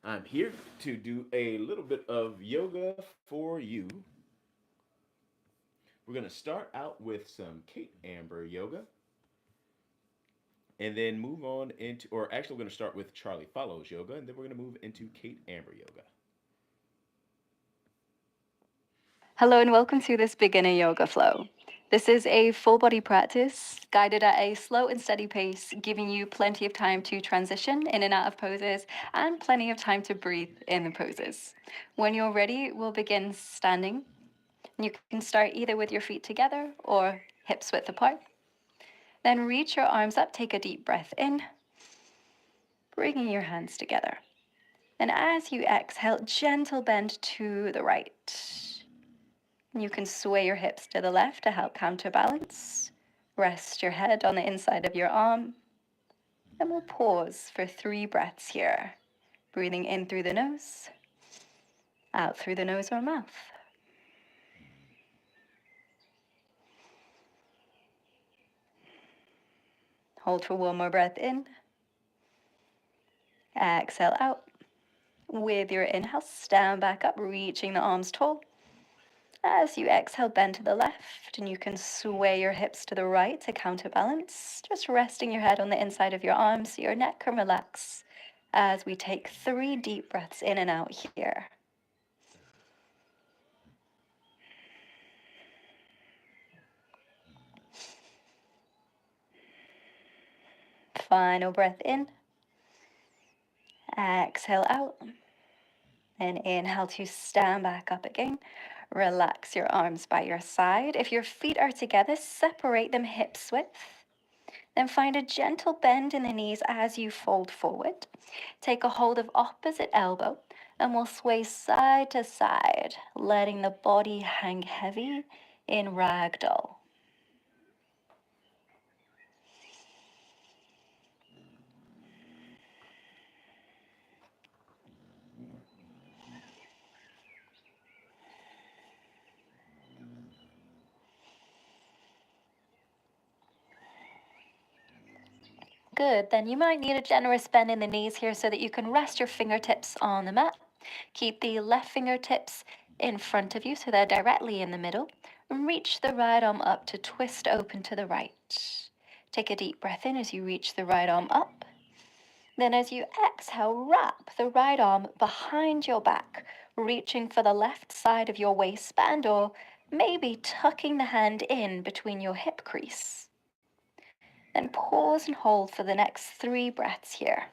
I'm here to do a little bit of yoga for you. We're going to start out with some Kate Amber yoga and then move on into, or actually, we're going to start with Charlie Follows yoga and then we're going to move into Kate Amber yoga. Hello and welcome to this beginner yoga flow. This is a full body practice guided at a slow and steady pace, giving you plenty of time to transition in and out of poses and plenty of time to breathe in the poses. When you're ready, we'll begin standing. You can start either with your feet together or hips width apart. Then reach your arms up, take a deep breath in, bringing your hands together. And as you exhale, gentle bend to the right. You can sway your hips to the left to help counterbalance. Rest your head on the inside of your arm. And we'll pause for 3 breaths here. Breathing in through the nose, out through the nose or mouth. Hold for 1 more breath in. Exhale out. With your inhale, stand back up, reaching the arms tall. As you exhale, bend to the left, and you can sway your hips to the right to counterbalance. Just resting your head on the inside of your arms so your neck can relax as we take 3 deep breaths in and out here. Final breath in. Exhale out. And inhale to stand back up again. Relax your arms by your side. If your feet are together, separate them hips width. Then find a gentle bend in the knees as you fold forward. Take a hold of opposite elbow and we'll sway side to side, letting the body hang heavy in ragdoll. Good, then you might need a generous bend in the knees here so that you can rest your fingertips on the mat. Keep the left fingertips in front of you so they're directly in the middle. And reach the right arm up to twist open to the right. Take a deep breath in as you reach the right arm up. Then as you exhale, wrap the right arm behind your back, reaching for the left side of your waistband or maybe tucking the hand in between your hip crease. Then pause and hold for the next 3 breaths here,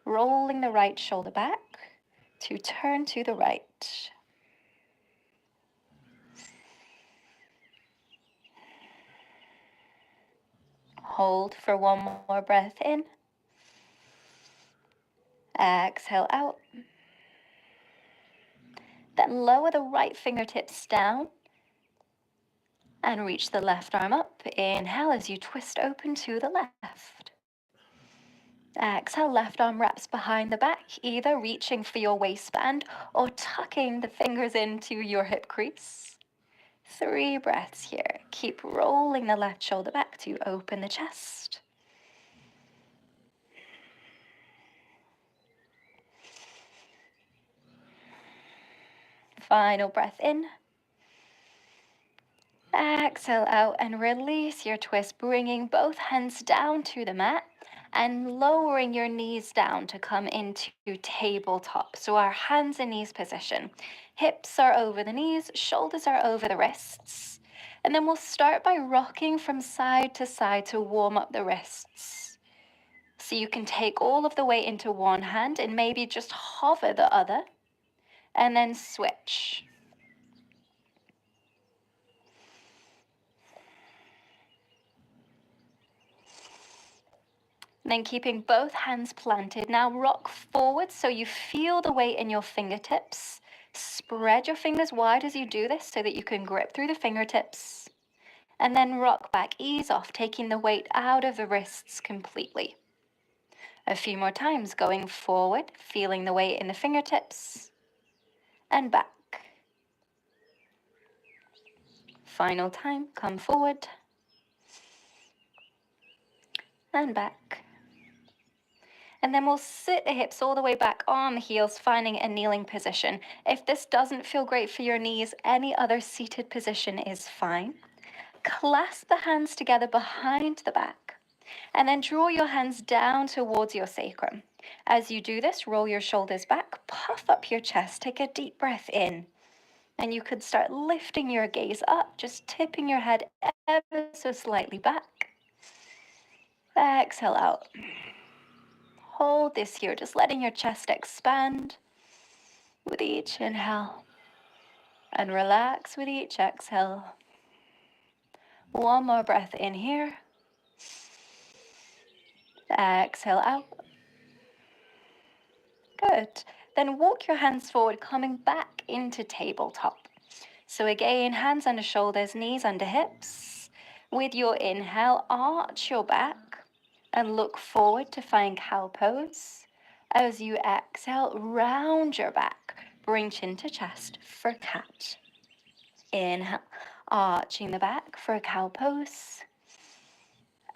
rolling the right shoulder back to turn to the right. Hold for 1 more breath in. Exhale out. Then lower the right fingertips down and reach the left arm up. Inhale as you twist open to the left. Exhale, left arm wraps behind the back, either reaching for your waistband or tucking the fingers into your hip crease. 3 breaths here. Keep rolling the left shoulder back to open the chest. Final breath in. Exhale out and release your twist, bringing both hands down to the mat and lowering your knees down to come into tabletop. So our hands and knees position. Hips are over the knees, shoulders are over the wrists. And then we'll start by rocking from side to warm up the wrists. So you can take all of the weight into one hand and maybe just hover the other, and then switch. Then keeping both hands planted. Now rock forward so you feel the weight in your fingertips. Spread your fingers wide as you do this so that you can grip through the fingertips. And then rock back, ease off, taking the weight out of the wrists completely. A few more times, going forward, feeling the weight in the fingertips, and back. Final time, come forward, and back. And then we'll sit the hips all the way back on the heels, finding a kneeling position. If this doesn't feel great for your knees, any other seated position is fine. Clasp the hands together behind the back. And then draw your hands down towards your sacrum. As you do this, roll your shoulders back, puff up your chest, take a deep breath in. And you could start lifting your gaze up, just tipping your head ever so slightly back. Exhale out. Hold this here, just letting your chest expand with each inhale. And relax with each exhale. One more breath in here. Exhale out. Good. Then walk your hands forward, coming back into tabletop. So again, hands under shoulders, knees under hips. With your inhale, arch your back and look forward to find cow pose. As you exhale, round your back, bring chin to chest for cat. Inhale, arching the back for cow pose.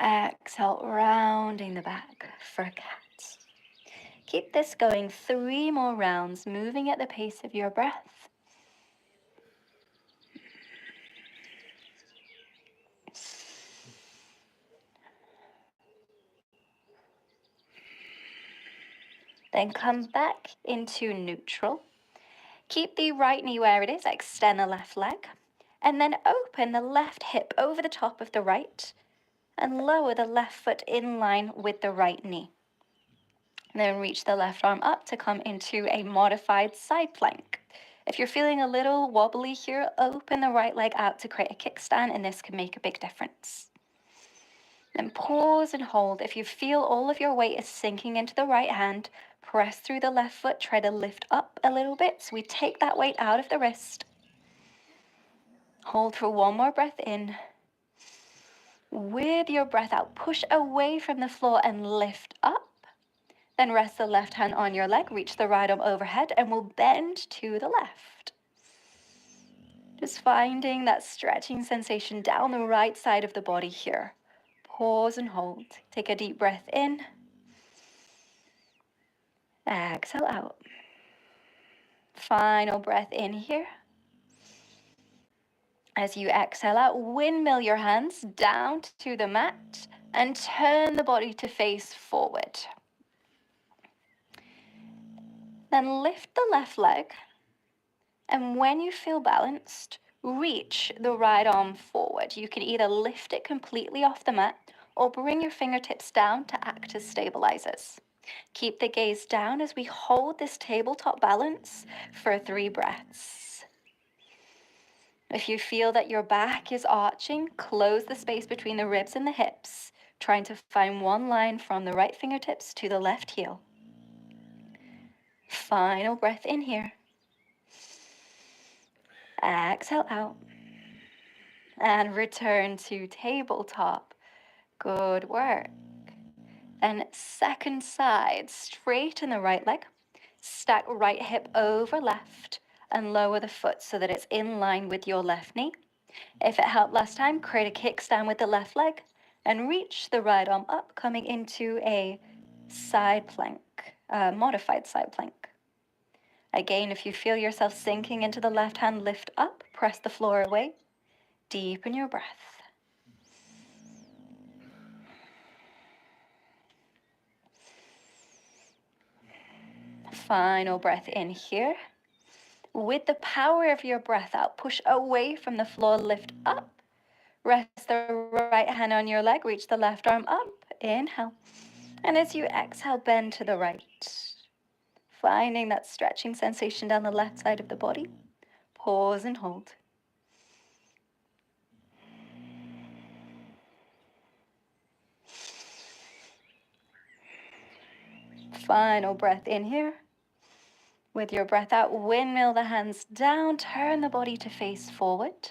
Exhale, rounding the back for cat. Keep this going 3 more rounds, moving at the pace of your breath. Then come back into neutral. Keep the right knee where it is, extend the left leg, and then open the left hip over the top of the right and lower the left foot in line with the right knee. Then reach the left arm up to come into a modified side plank. If you're feeling a little wobbly here, open the right leg out to create a kickstand, and this can make a big difference. Then pause and hold. If you feel all of your weight is sinking into the right hand, press through the left foot, try to lift up a little bit. So we take that weight out of the wrist. Hold for one more breath in. With your breath out, push away from the floor and lift up. Then rest the left hand on your leg, reach the right arm overhead, and we'll bend to the left. Just finding that stretching sensation down the right side of the body here. Pause and hold. Take a deep breath in. Exhale out. Final breath in here. As you exhale out, windmill your hands down to the mat and turn the body to face forward. Then lift the left leg, and when you feel balanced, reach the right arm forward. You can either lift it completely off the mat or bring your fingertips down to act as stabilizers. Keep the gaze down as we hold this tabletop balance for 3 breaths. If you feel that your back is arching, close the space between the ribs and the hips, trying to find one line from the right fingertips to the left heel. Final breath in here. Exhale out. And return to tabletop. Good work. Then second side, straighten the right leg. Stack right hip over left and lower the foot so that it's in line with your left knee. If it helped last time, create a kickstand with the left leg and reach the right arm up, coming into a side plank, modified side plank. Again, if you feel yourself sinking into the left hand, lift up, press the floor away, deepen your breath. Final breath in here. With the power of your breath out, push away from the floor, lift up. Rest the right hand on your leg, reach the left arm up, inhale. And as you exhale, bend to the right. Finding that stretching sensation down the left side of the body. Pause and hold. Final breath in here. With your breath out, windmill the hands down, turn the body to face forward.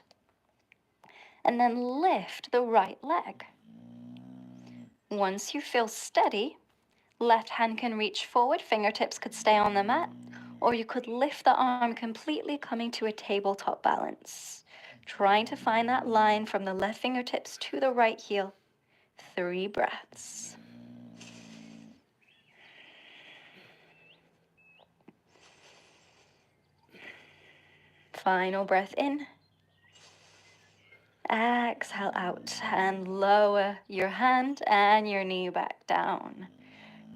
And then lift the right leg. Once you feel steady, left hand can reach forward, fingertips could stay on the mat, or you could lift the arm completely, coming to a tabletop balance. Trying to find that line from the left fingertips to the right heel. 3 breaths. final breath in. Exhale out and lower your hand and your knee back down.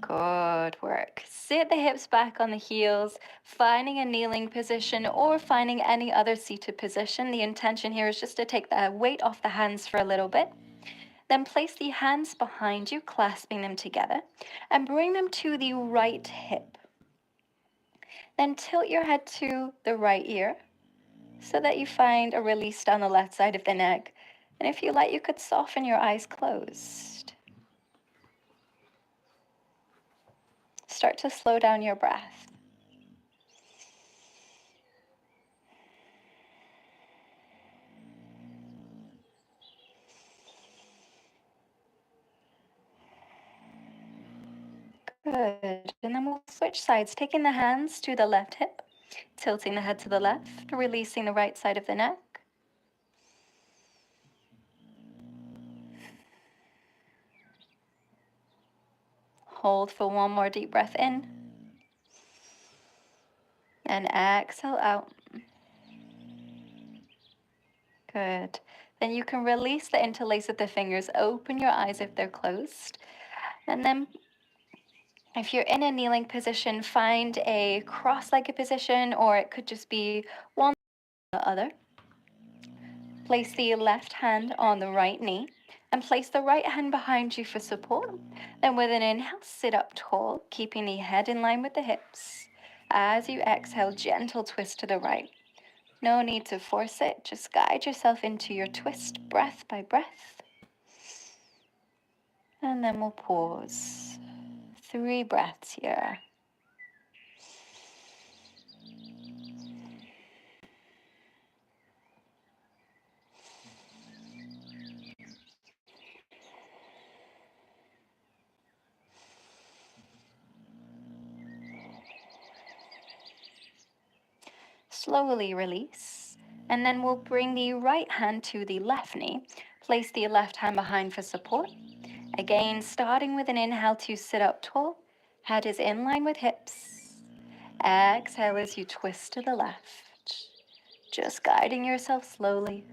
Good work. Sit the hips back on the heels, finding a kneeling position or finding any other seated position. The intention here is just to take the weight off the hands for a little bit. Then place the hands behind you, clasping them together, and bring them to the right hip. Then tilt your head to the right ear so that you find a release down the left side of the neck. And if you like, you could soften your eyes closed. Start to slow down your breath. Good. And then we'll switch sides, taking the hands to the left hip, tilting the head to the left, releasing the right side of the neck. Hold for one more deep breath in. And exhale out. Good. Then you can release the interlace of the fingers. Open your eyes if they're closed. And then if you're in a kneeling position, find a cross-legged position, or it could just be one or the other. Place the left hand on the right knee and place the right hand behind you for support. Then with an inhale, sit up tall, keeping the head in line with the hips. As you exhale, gentle twist to the right. No need to force it, just guide yourself into your twist, breath by breath. And then we'll pause. 3 breaths here. Slowly release, and then we'll bring the right hand to the left knee. Place the left hand behind for support. Again, starting with an inhale to sit up tall. Head is in line with hips. Exhale as you twist to the left. Just guiding yourself slowly.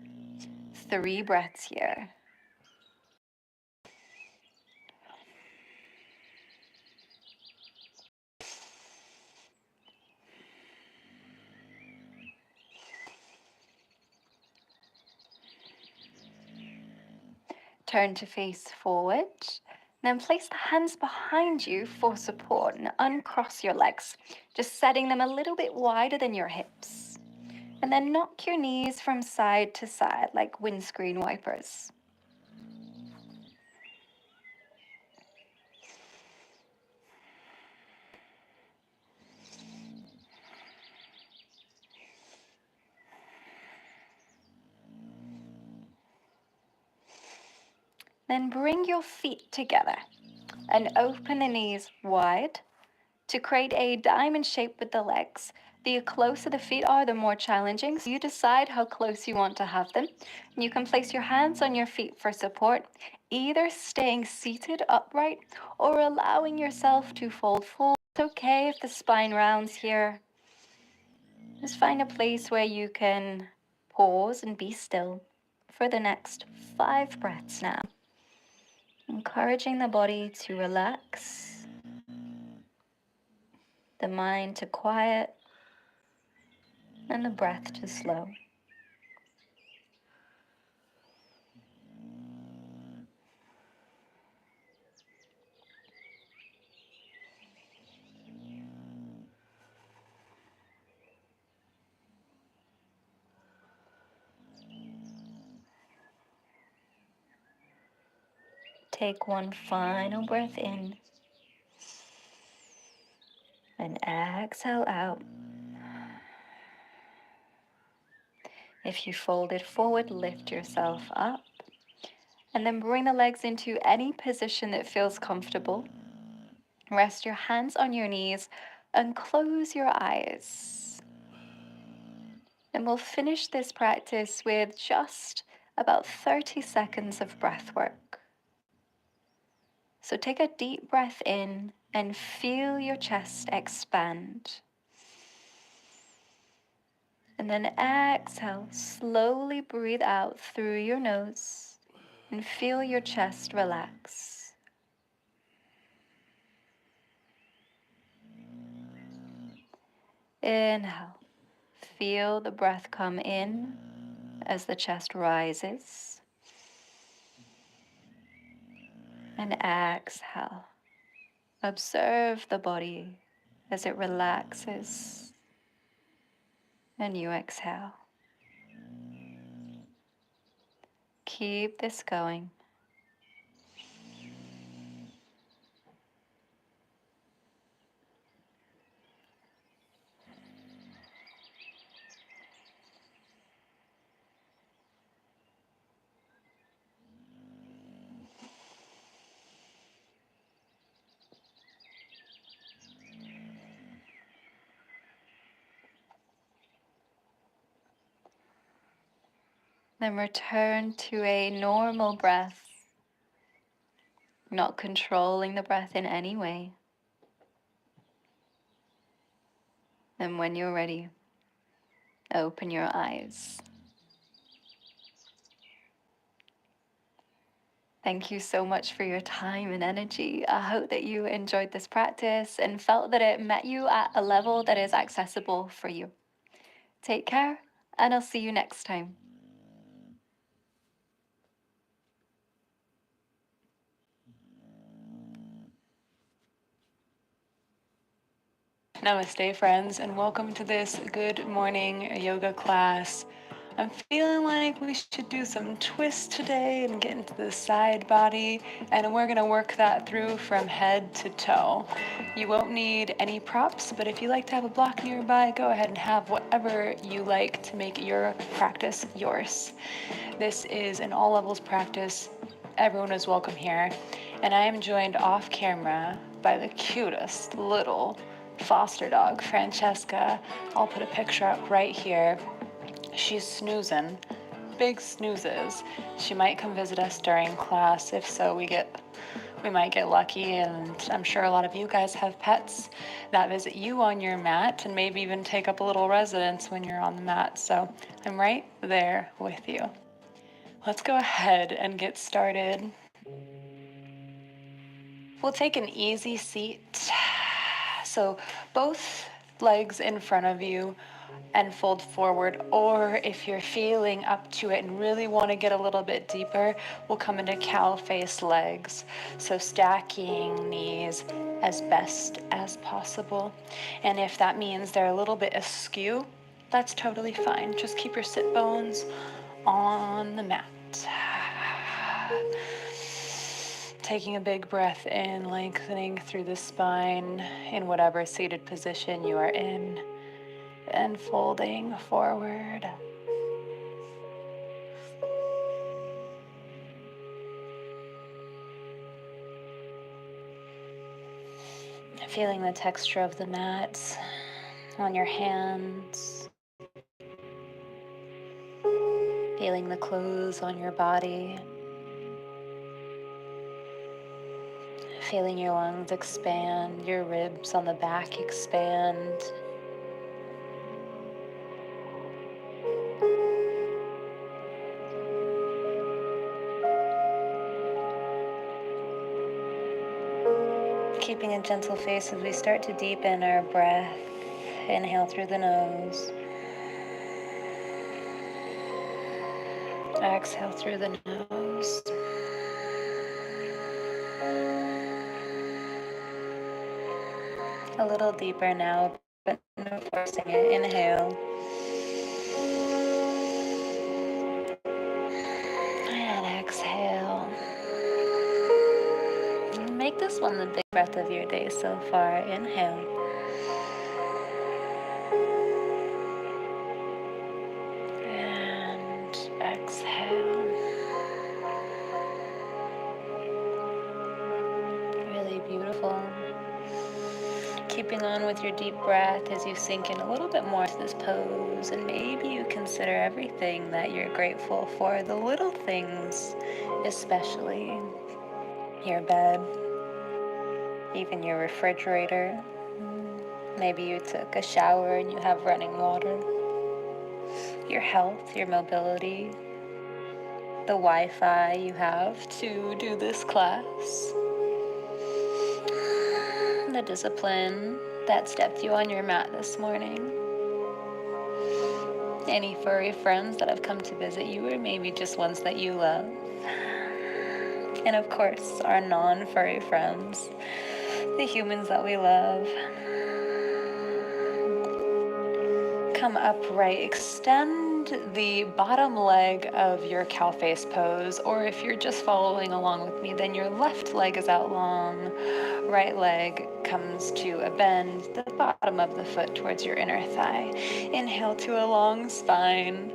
3 breaths here. Turn to face forward. Then place the hands behind you for support and uncross your legs, just setting them a little bit wider than your hips. And then knock your knees from side to side like windscreen wipers. Then bring your feet together and open the knees wide to create a diamond shape with the legs. The closer the feet are, the more challenging. So you decide how close you want to have them. And you can place your hands on your feet for support, either staying seated upright or allowing yourself to fold forward. It's okay if the spine rounds here. Just find a place where you can pause and be still for the next 5 breaths now. Encouraging the body to relax, the mind to quiet, and the breath to slow. Take one final breath in and exhale out. If you fold it forward, lift yourself up and then bring the legs into any position that feels comfortable. Rest your hands on your knees and close your eyes. And we'll finish this practice with just about 30 seconds of breath work. So take a deep breath in and feel your chest expand. And then exhale, slowly breathe out through your nose and feel your chest relax. Inhale, feel the breath come in as the chest rises. And exhale, observe the body as it relaxes. And you exhale. Keep this going. Then return to a normal breath, not controlling the breath in any way. And when you're ready, open your eyes. Thank you so much for your time and energy. I hope that you enjoyed this practice and felt that it met you at a level that is accessible for you. Take care, and I'll see you next time. Namaste, friends, and welcome to this good morning yoga class. I'm feeling like we should do some twists today and get into the side body, and we're going to work that through from head to toe. You won't need any props, but if you like to have a block nearby, go ahead and have whatever you like to make your practice yours. This is an all levels practice. Everyone is welcome here, and I am joined off camera by the cutest little foster dog, Francesca. I'll put a picture up right here. She's snoozing, big snoozes. She might come visit us during class. If so, we might get lucky, and I'm sure a lot of you guys have pets that visit you on your mat and maybe even take up a little residence when you're on the mat. So I'm right there with you. Let's go ahead and get started. We'll take an easy seat. So both legs in front of you and fold forward, or if you're feeling up to it and really want to get a little bit deeper, we'll come into cow face legs. So stacking knees as best as possible. And if that means they're a little bit askew, that's totally fine. Just keep your sit bones on the mat. Taking a big breath in, lengthening through the spine in whatever seated position you are in, and folding forward. Feeling the texture of the mat on your hands, feeling the clothes on your body, feeling your lungs expand, your ribs on the back expand. Keeping a gentle face as we start to deepen our breath. Inhale through the nose. Exhale through the nose. A little deeper now, but no forcing it. Inhale. And exhale. Make this one the big breath of your day so far. Inhale. And exhale. Really beautiful. Keeping on with your deep breath as you sink in a little bit more to this pose, and maybe you consider everything that you're grateful for, the little things, especially your bed, even your refrigerator. Maybe you took a shower and you have running water. your health, your mobility, the Wi-Fi you have to do this class, the discipline that stepped you on your mat this morning, any furry friends that have come to visit you, or maybe just ones that you love, and of course our non-furry friends, the humans that we love. Come upright, extend the bottom leg of your cow face pose, or if you're just following along with me, then your left leg is out long, right leg comes to a bend, the bottom of the foot towards your inner thigh. Inhale to a long spine,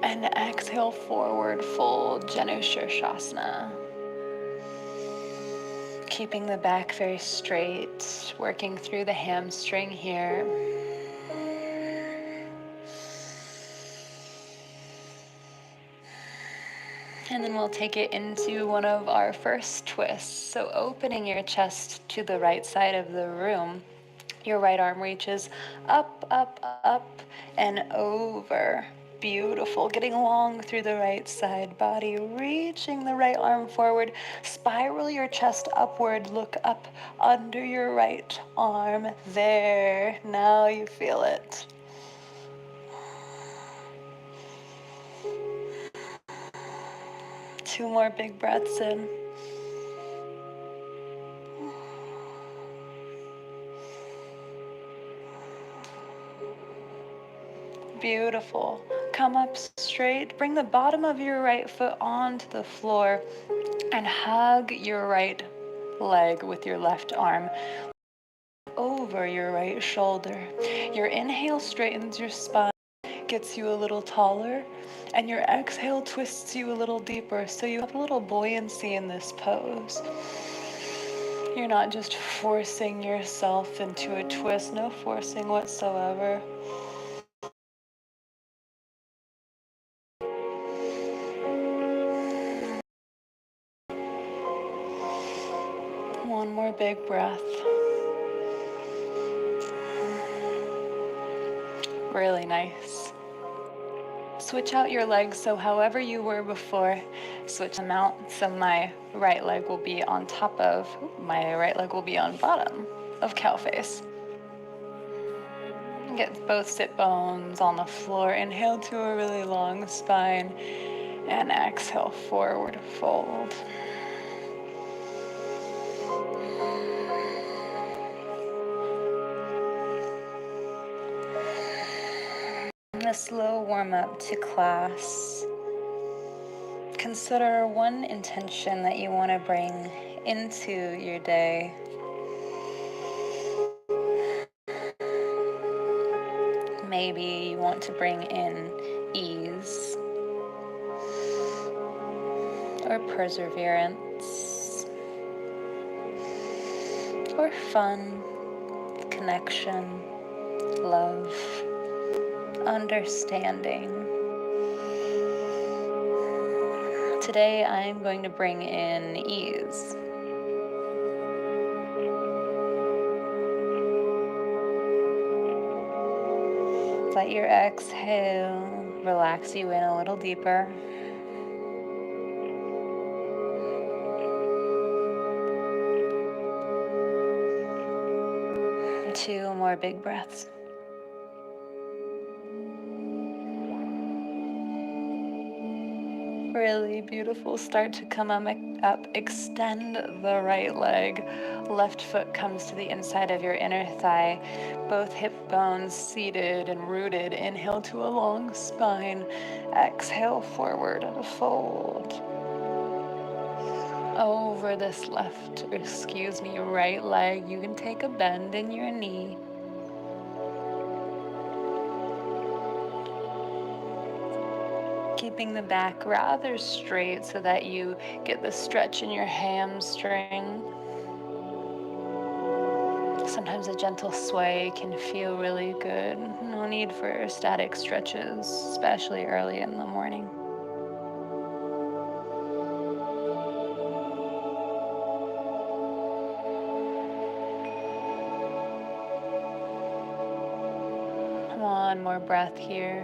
and exhale forward fold, Janu Shirshasana. Keeping the back very straight, working through the hamstring here. And then we'll take it into one of our first twists. So opening your chest to the right side of the room, your right arm reaches up, up, up, and over. Beautiful. Getting long through the right side body, reaching the right arm forward. Spiral your chest upward, look up under your right arm. There. Now you feel it. Two more big breaths in. Beautiful. Come up straight. Bring the bottom of your right foot onto the floor and hug your right leg with your left arm over your right shoulder. Your inhale straightens your spine, gets you a little taller, and your exhale twists you a little deeper, so you have a little buoyancy in this pose. You're not just forcing yourself into a twist, no forcing whatsoever. One more big breath. Really nice. Switch out your legs, so however you were before, switch them out. So my right leg will be on top of, my right leg will be on bottom of cow face. Get both sit bones on the floor. Inhale to a really long spine, and exhale, forward fold. A slow warm up to class. Consider one intention that you want to bring into your day. Maybe you want to bring in ease or perseverance or fun, connection, love, understanding. Today I'm going to bring in ease. Let your exhale relax you in a little deeper. Two more big breaths. Really beautiful. Start to come up. Extend the right leg. Left foot comes to the inside of your inner thigh. Both hip bones seated and rooted. Inhale to a long spine. Exhale forward and fold. Over this right leg, you can take a bend in your knee. Keeping the back rather straight so that you get the stretch in your hamstring. Sometimes a gentle sway can feel really good. No need for static stretches, especially early in the morning. One more breath here.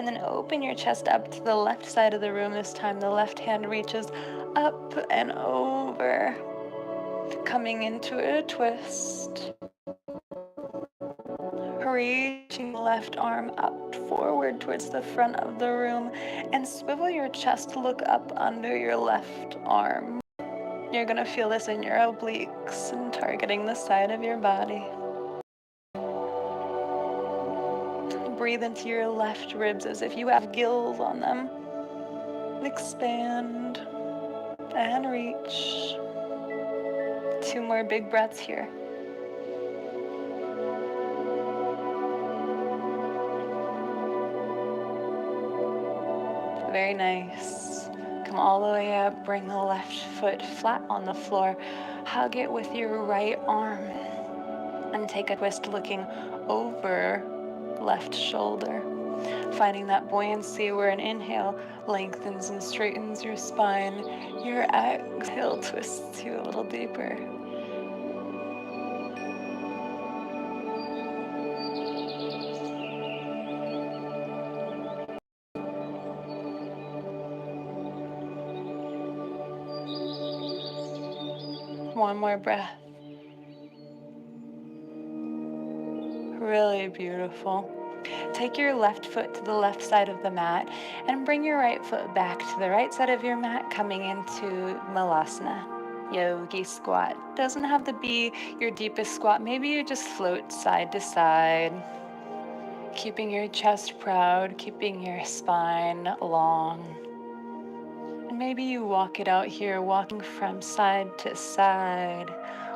And then open your chest up to the left side of the room this time. The left hand reaches up and over, coming into a twist. Reaching the left arm up forward towards the front of the room and swivel your chest to look up under your left arm. You're going to feel this in your obliques and targeting the side of your body. Breathe into your left ribs as if you have gills on them. Expand and reach. 2 more big breaths here. Very nice. Come all the way up, bring the left foot flat on the floor. Hug it with your right arm and take a twist looking over left shoulder. Finding that buoyancy where an inhale lengthens and straightens your spine. Your exhale twists you a little deeper. One more breath. Really beautiful. Take your left foot to the left side of the mat and bring your right foot back to the right side of your mat, coming into Malasana. Yogi squat. Doesn't have to be your deepest squat. Maybe you just float side to side, keeping your chest proud, keeping your spine long. And maybe you walk it out here, walking from side to side.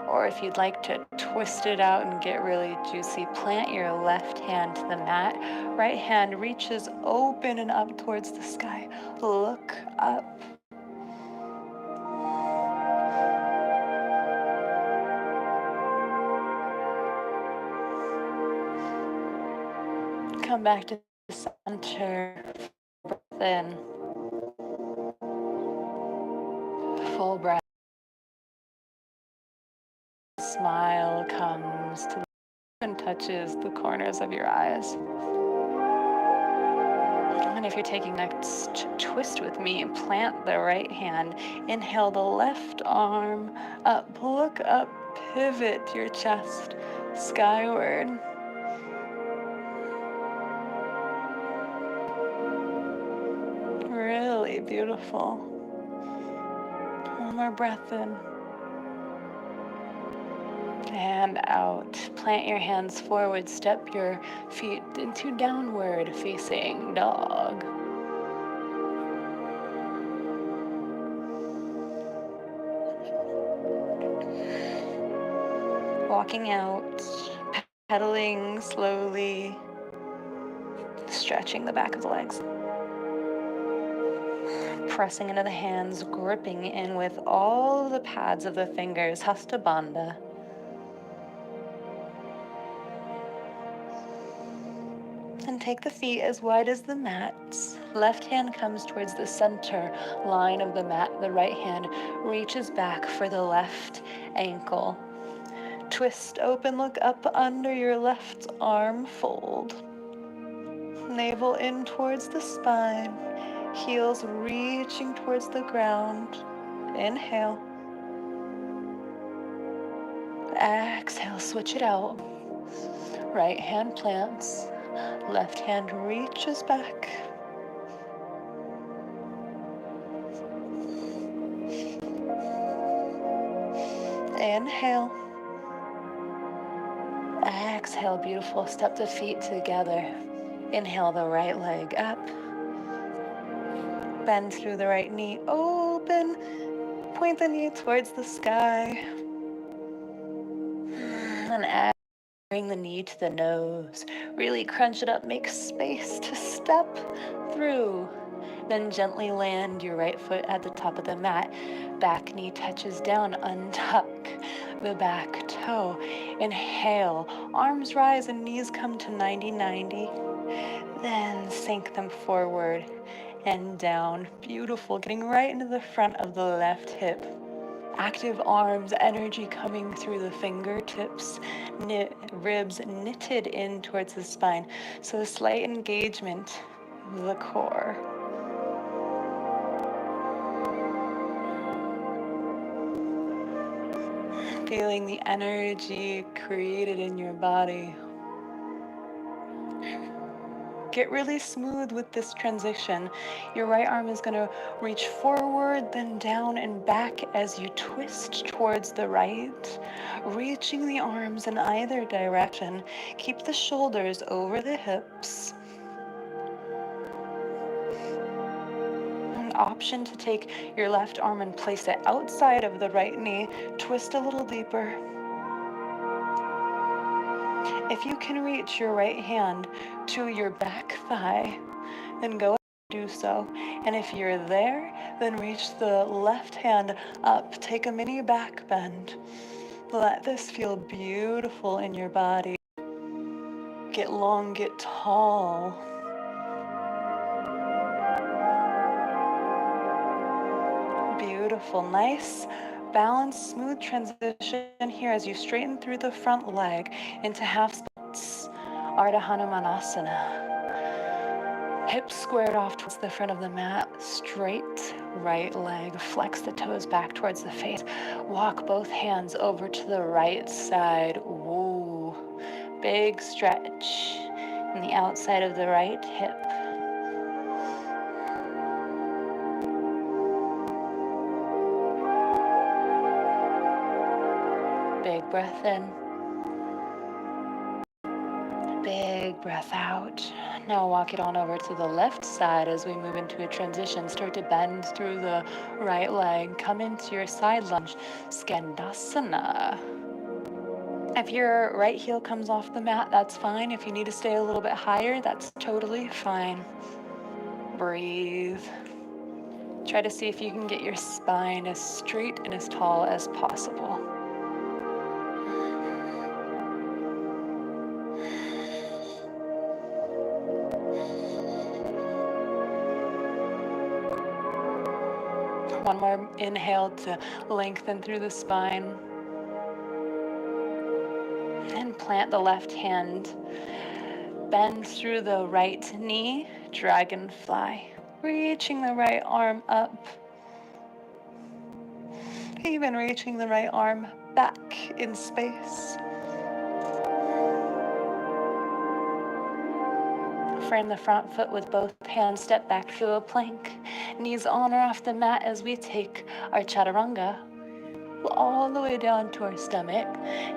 Or if you'd like to twist it out and get really juicy, plant your left hand to the mat. Right hand reaches open and up towards the sky. Look up. Come back to the center. Breath in. Full breath. Smile comes to and touches the corners of your eyes. And if you're taking next twist with me, plant the right hand. Inhale the left arm up. Look up. Pivot your chest skyward. Really beautiful. One more breath in. And out. Plant your hands forward. Step your feet into downward facing dog. Walking out, pedaling slowly, stretching the back of the legs. Pressing into the hands, gripping in with all the pads of the fingers, Hasta Bandha. And take the feet as wide as the mat. Left hand comes towards the center line of the mat. The right hand reaches back for the left ankle. Twist open, look up under your left arm, fold. Navel in towards the spine. Heels reaching towards the ground. Inhale. Exhale, switch it out. Right hand plants. Left hand reaches back. Inhale. Exhale, beautiful. Step the feet together. Inhale the right leg up. Bend through the right knee, open. Point the knee towards the sky. And exhale. Bring the knee to the nose. Really crunch it up. Make space to step through. Then gently land your right foot at the top of the mat. Back knee touches down. Untuck the back toe. Inhale. Arms rise and knees come to 90-90. Then sink them forward and down. Beautiful. Getting right into the front of the left hip. Active arms, energy coming through the fingertips, ribs knitted in towards the spine. So a slight engagement the core. Feeling the energy created in your body. Get really smooth with this transition. Your right arm is going to reach forward, then down and back as you twist towards the right, reaching the arms in either direction. Keep the shoulders over the hips. An option to take your left arm and place it outside of the right knee. Twist a little deeper. If you can reach your right hand to your back thigh, then go and do so. And if you're there, then reach the left hand up. Take a mini back bend. Let this feel beautiful in your body. Get long, get tall. Beautiful, nice, balanced, smooth transition here as you straighten through the front leg into half splits. Ardha Hanumanasana. Hips squared off towards the front of the mat, straight right leg, flex the toes back towards the face. Walk both hands over to the right side. Woo. Big stretch in the outside of the right hip. Big breath in. Big breath out. Now walk it on over to the left side as we move into a transition. Start to bend through the right leg. Come into your side lunge, Skandasana. If your right heel comes off the mat, that's fine. If you need to stay a little bit higher, that's totally fine. Breathe. Try to see if you can get your spine as straight and as tall as possible. One more inhale to lengthen through the spine. And plant the left hand. Bend through the right knee, dragonfly. Reaching the right arm up. Even reaching the right arm back in space. Frame the front foot with both hands, step back through a plank. Knees on or off the mat as we take our chaturanga all the way down to our stomach.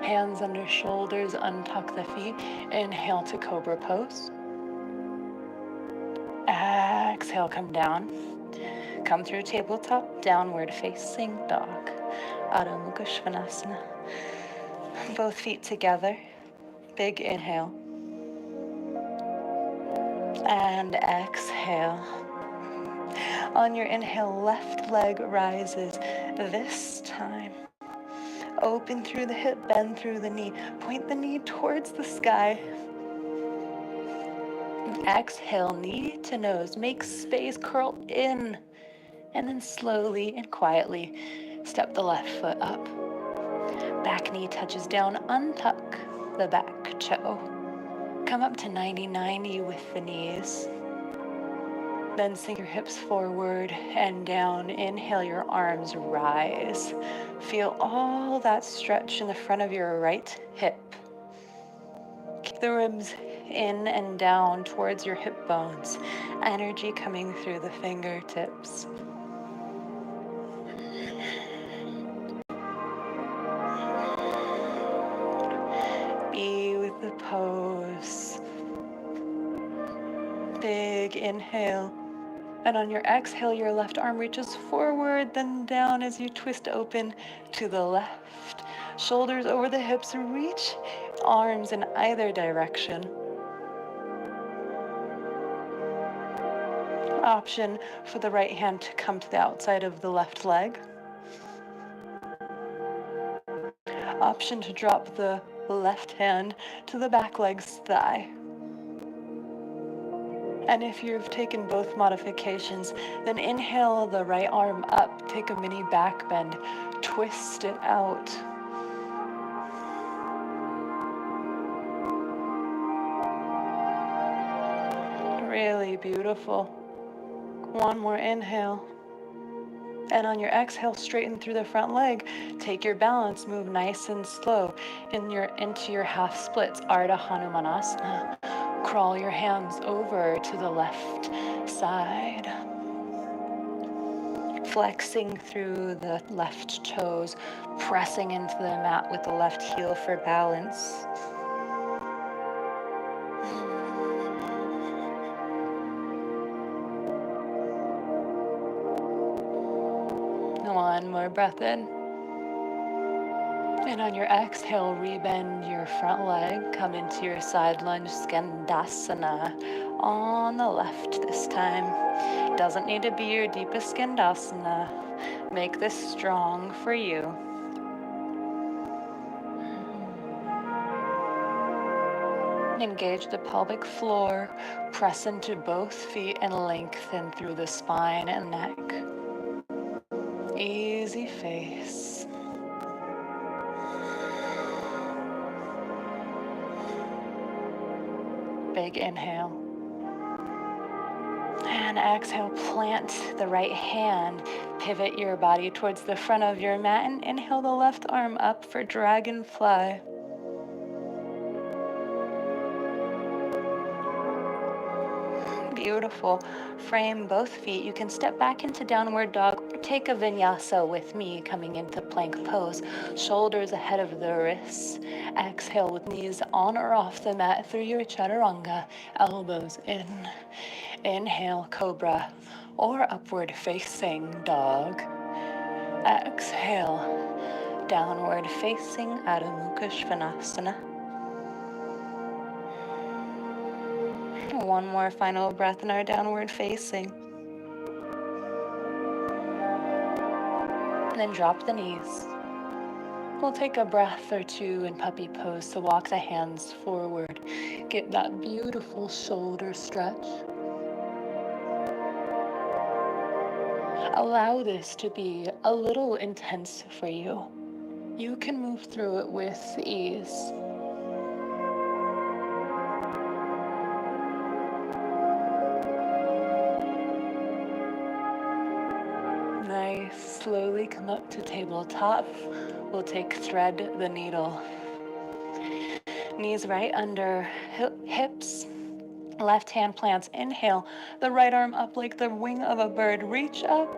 Hands under shoulders, untuck the feet. Inhale to cobra pose. Exhale, come down. Come through tabletop, downward facing dog. Adho Mukha Svanasana. Both feet together. Big inhale. And exhale. On your inhale, left leg rises. This time, open through the hip, bend through the knee. Point the knee towards the sky. Exhale, knee to nose. Make space, curl in. And then slowly and quietly step the left foot up. Back knee touches down, untuck the back toe. Come up to 90-90 with the knees. Then sink your hips forward and down. Inhale, your arms rise. Feel all that stretch in the front of your right hip. Keep the ribs in and down towards your hip bones. Energy coming through the fingertips. Be with the pose. Big inhale. And on your exhale, your left arm reaches forward, then down as you twist open to the left. Shoulders over the hips, reach arms in either direction. Option for the right hand to come to the outside of the left leg. Option to drop the left hand to the back leg's thigh. And if you've taken both modifications, then inhale the right arm up, take a mini back bend, twist it out. Really beautiful. One more inhale. And on your exhale, straighten through the front leg. Take your balance, move nice and slow into your half splits, Ardha Hanumanasana. Crawl your hands over to the left side. Flexing through the left toes, pressing into the mat with the left heel for balance. One more breath in. And on your exhale, rebend your front leg. Come into your side lunge, Skandasana, on the left this time. Doesn't need to be your deepest Skandasana. Make this strong for you. Engage the pelvic floor. Press into both feet and lengthen through the spine and neck. Easy face. Big inhale. And exhale, plant the right hand. Pivot your body towards the front of your mat and inhale the left arm up for dragonfly. Beautiful. Frame both feet. You can step back into downward dog or take a vinyasa with me, coming into plank pose. Shoulders ahead of the wrists. Exhale with knees on or off the mat through your chaturanga. Elbows in. Inhale, cobra or upward facing dog. Exhale, downward facing Adho Mukha Svanasana. One more final breath in our downward facing. And then drop the knees. We'll take a breath or two in puppy pose to walk the hands forward. Get that beautiful shoulder stretch. Allow this to be a little intense for you. You can move through it with ease. Nice. Slowly come up to tabletop. We'll take thread the needle. Knees right under hips. Left hand plants. Inhale. The right arm up like the wing of a bird. Reach up.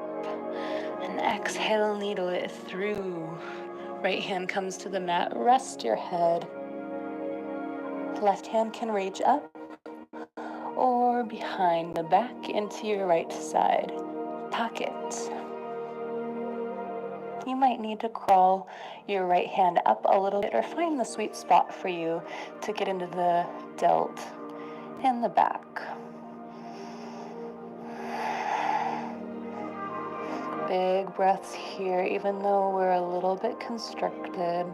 And exhale, needle it through. Right hand comes to the mat. Rest your head. Left hand can reach up or behind the back into your right side. Tuck it. You might need to crawl your right hand up a little bit or find the sweet spot for you to get into the delt and the back. Big breaths here, even though we're a little bit constricted.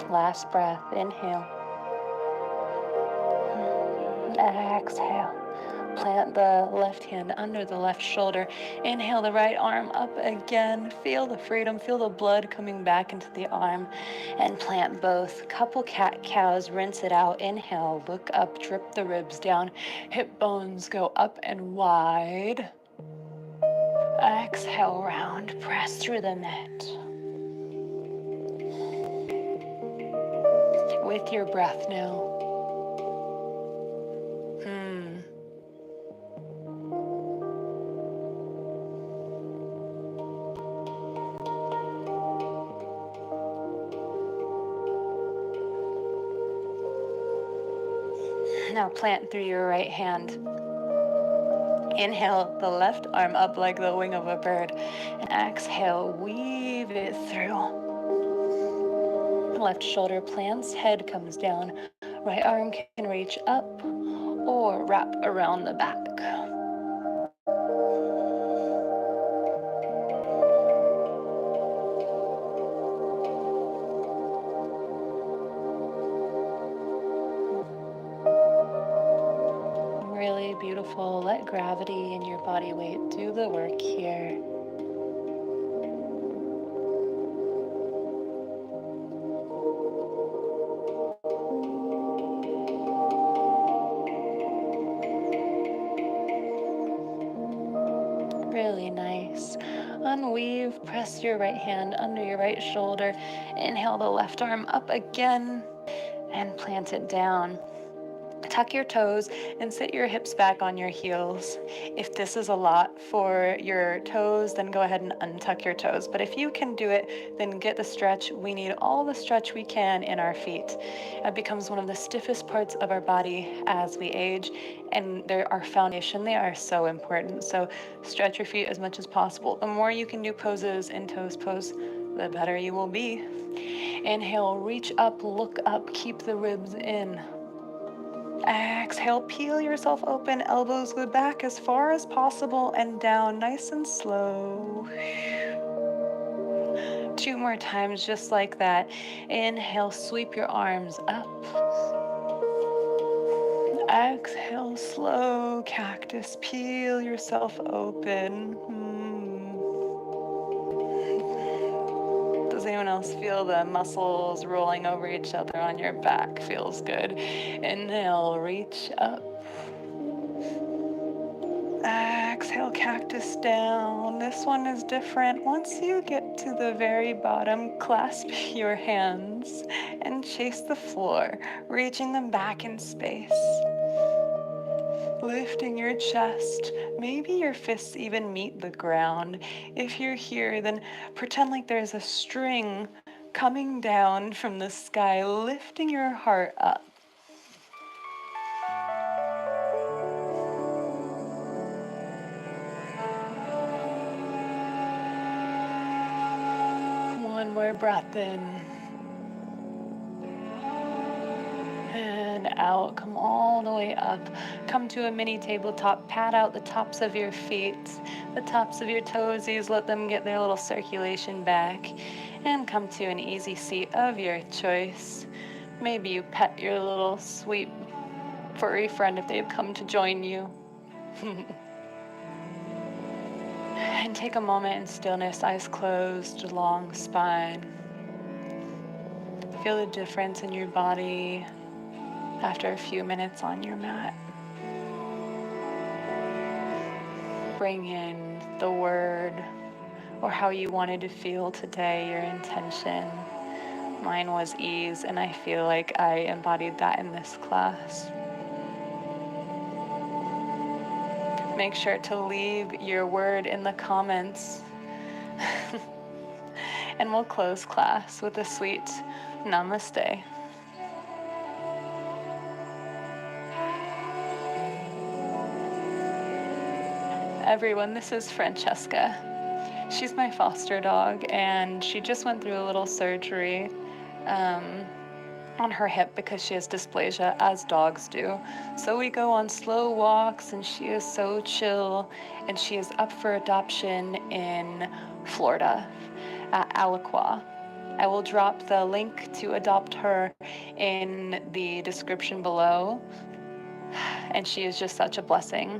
Last breath, inhale. Exhale. Plant the left hand under the left shoulder. Inhale the right arm up again. Feel the freedom, feel the blood coming back into the arm. And plant both. Couple cat-cows, rinse it out. Inhale, look up, drip the ribs down. Hip bones go up and wide. Exhale, round, press through the mat. With your breath now. Now plant through your right hand. Inhale the left arm up like the wing of a bird. And exhale, weave it through. Left shoulder plants, head comes down. Right arm can reach up or wrap around the back. Really beautiful. Let gravity and your body weight do the work here. Really nice. Unweave, press your right hand under your right shoulder. Inhale the left arm up again and plant it down. Tuck your toes and sit your hips back on your heels. If this is a lot for your toes, then go ahead and untuck your toes. But if you can do it, then get the stretch. We need all the stretch we can in our feet. It becomes one of the stiffest parts of our body as we age, and they're our foundation. They are so important. So stretch your feet as much as possible. The more you can do poses in toes pose, the better you will be. Inhale, reach up, look up, keep the ribs in. Exhale, peel yourself open, elbows go back as far as possible and down, nice and slow. 2 more times, just like that. Inhale, sweep your arms up. Exhale, slow cactus, peel yourself open. Does anyone else feel the muscles rolling over each other on your back? Feels good. Inhale, reach up. Exhale, cactus down. This one is different. Once you get to the very bottom, clasp your hands and chase the floor, reaching them back in space. Lifting your chest. Maybe your fists even meet the ground. If you're here, then pretend like there's a string coming down from the sky, lifting your heart up. One more breath in. And out, come all the way up. Come to a mini tabletop, pat out the tops of your feet, the tops of your toesies, let them get their little circulation back. And come to an easy seat of your choice. Maybe you pet your little sweet furry friend if they've come to join you. And take a moment in stillness, eyes closed, long spine. Feel the difference in your body after a few minutes on your mat. Bring in the word or how you wanted to feel today, your intention. Mine was ease, and I feel like I embodied that in this class. Make sure to leave your word in the comments. And we'll close class with a sweet namaste. Everyone, this is Francesca. She's my foster dog, and she just went through a little surgery on her hip because she has dysplasia, as dogs do. So we go on slow walks, and she is so chill, and she is up for adoption in Florida at Aliqua. I will drop the link to adopt her in the description below, and she is just such a blessing.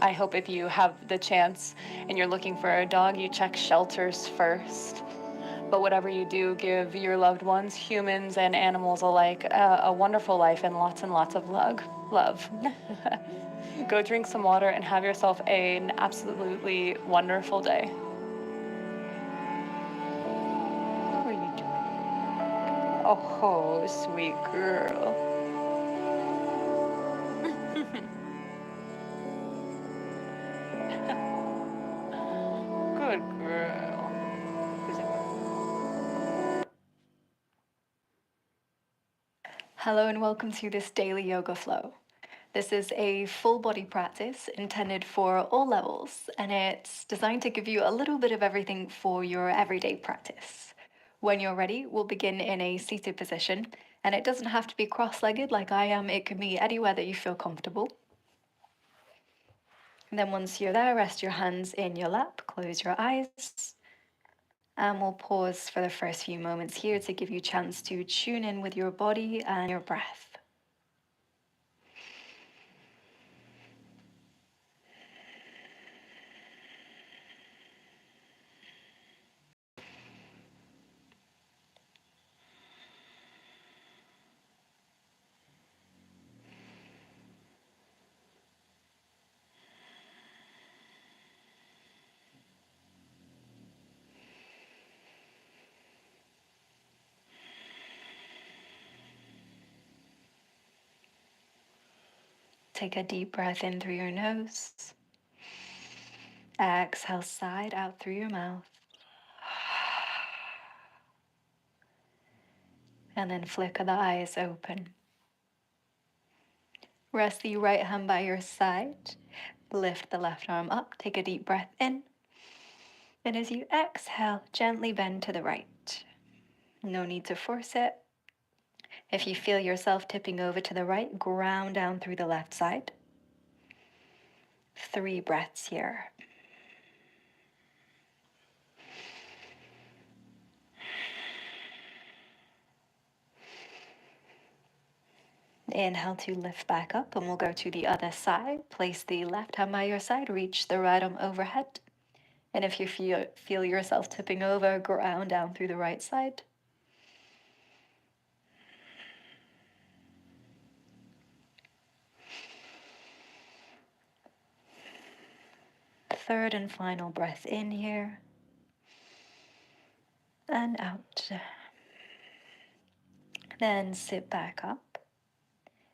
I hope if you have the chance and you're looking for a dog, you check shelters first. But whatever you do, give your loved ones, humans and animals alike, a wonderful life and lots of love. Go drink some water and have yourself an absolutely wonderful day. What are you doing? Oh, sweet girl. Good girl. Hello and welcome to this daily yoga flow. This is a full body practice intended for all levels, and it's designed to give you a little bit of everything for your everyday practice. When you're ready, we'll begin in a seated position, and it doesn't have to be cross-legged like I am. It can be anywhere that you feel comfortable. And then once you're there, rest your hands in your lap, close your eyes, and we'll pause for the first few moments here to give you a chance to tune in with your body and your breath. take a deep breath in through your nose. Exhale, side out through your mouth. And then flicker the eyes open. Rest the right hand by your side. Lift the left arm up. Take a deep breath in. And as you exhale, gently bend to the right. No need to force it. If you feel yourself tipping over to the right, ground down through the left side. 3 breaths here. Inhale to lift back up, and we'll go to the other side. Place the left hand by your side, reach the right arm overhead. And if you feel yourself tipping over, ground down through the right side. Third and final breath in here. And out. Then sit back up.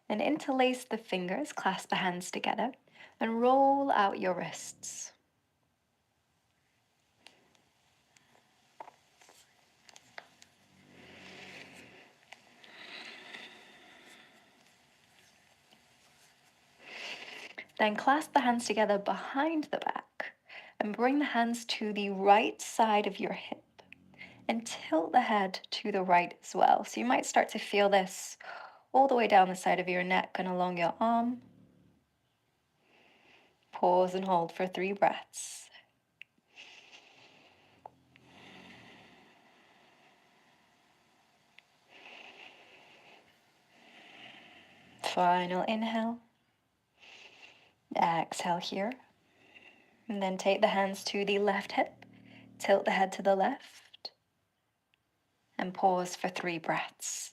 And interlace the fingers, clasp the hands together, and roll out your wrists. Then clasp the hands together behind the back and bring the hands to the right side of your hip and tilt the head to the right as well. So you might start to feel this all the way down the side of your neck and along your arm. Pause and hold for 3 breaths. Final inhale. Exhale here. And then take the hands to the left hip, tilt the head to the left, and pause for 3 breaths.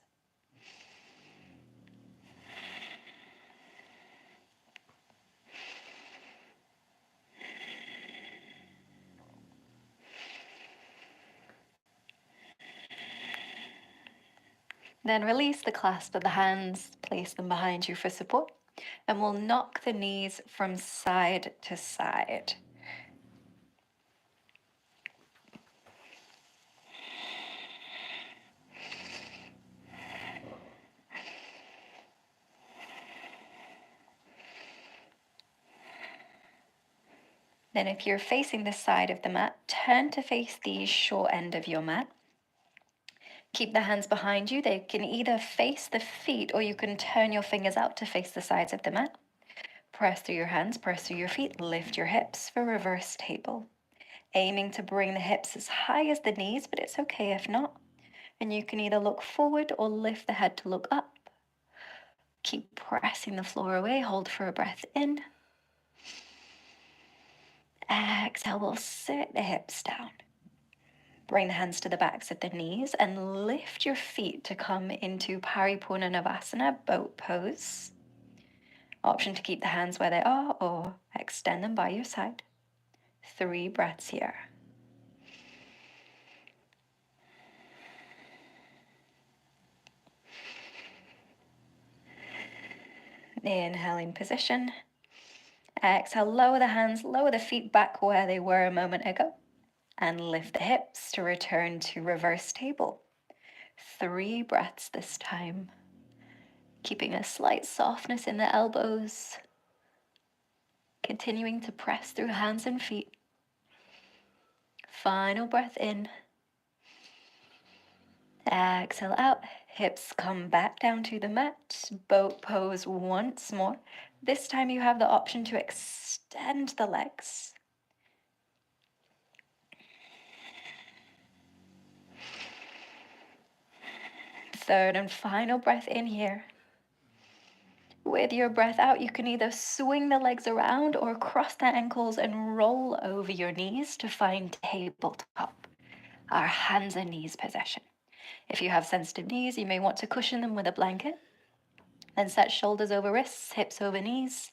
Then release the clasp of the hands, place them behind you for support, and we'll knock the knees from side to side. Then if you're facing the side of the mat, turn to face the short end of your mat. Keep the hands behind you. They can either face the feet or you can turn your fingers out to face the sides of the mat. Press through your hands, press through your feet, lift your hips for reverse table. Aiming to bring the hips as high as the knees, but it's okay if not. And you can either look forward or lift the head to look up. Keep pressing the floor away, hold for a breath in. Exhale, we'll sit the hips down. Bring the hands to the backs of the knees and lift your feet to come into Paripunanavasana, boat pose. Option to keep the hands where they are or extend them by your side. 3 breaths here. Inhale in position. Exhale, lower the hands, lower the feet back where they were a moment ago. And lift the hips to return to reverse table. 3 breaths this time. Keeping a slight softness in the elbows. Continuing to press through hands and feet. Final breath in. Exhale out. Hips come back down to the mat. Boat pose once more. This time you have the option to extend the legs. Third and final breath in here. With your breath out, you can either swing the legs around or cross the ankles and roll over your knees to find tabletop, our hands and knees position. If you have sensitive knees, you may want to cushion them with a blanket. Then set shoulders over wrists, hips over knees.